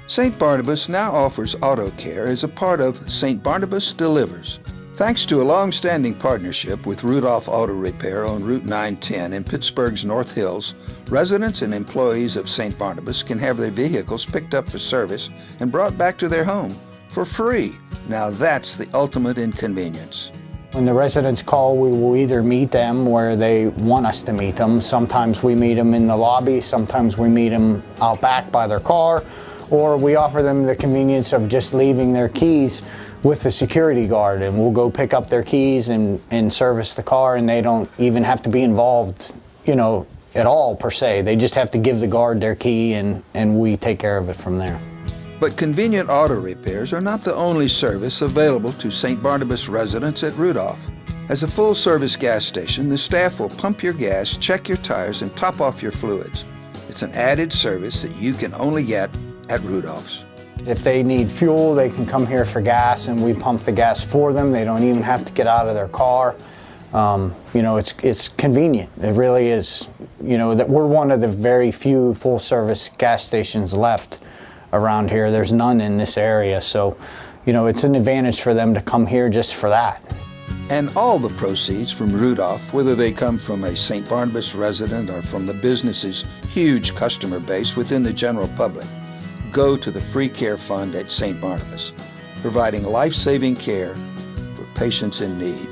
St. Barnabas now offers auto care as a part of St. Barnabas Delivers. Thanks to a long-standing partnership with Rudolph Auto Repair on Route 910 in Pittsburgh's North Hills, residents and employees of St. Barnabas can have their vehicles picked up for service and brought back to their home for free. Now that's the ultimate inconvenience. When the residents call, we will either meet them where they want us to meet them. Sometimes we meet them in the lobby, sometimes we meet them out back by their car, or we offer them the convenience of just leaving their keys with the security guard, and we'll go pick up their keys and service the car, and they don't even have to be involved, at all per se. They just have to give the guard their key and we take care of it from there. But convenient auto repairs are not the only service available to St. Barnabas residents at Rudolph. As a full-service gas station, the staff will pump your gas, check your tires, and top off your fluids. It's an added service that you can only get at Rudolph's. If they need fuel, they can come here for gas and we pump the gas for them. They don't even have to get out of their car. It's convenient. It really is. That we're one of the very few full-service gas stations left around here. There's none in this area, so it's an advantage for them to come here just for that. And all the proceeds from Rudolph, whether they come from a St. Barnabas resident or from the business's huge customer base within the general public, go to the Free Care Fund at St. Barnabas, providing life-saving care for patients in need.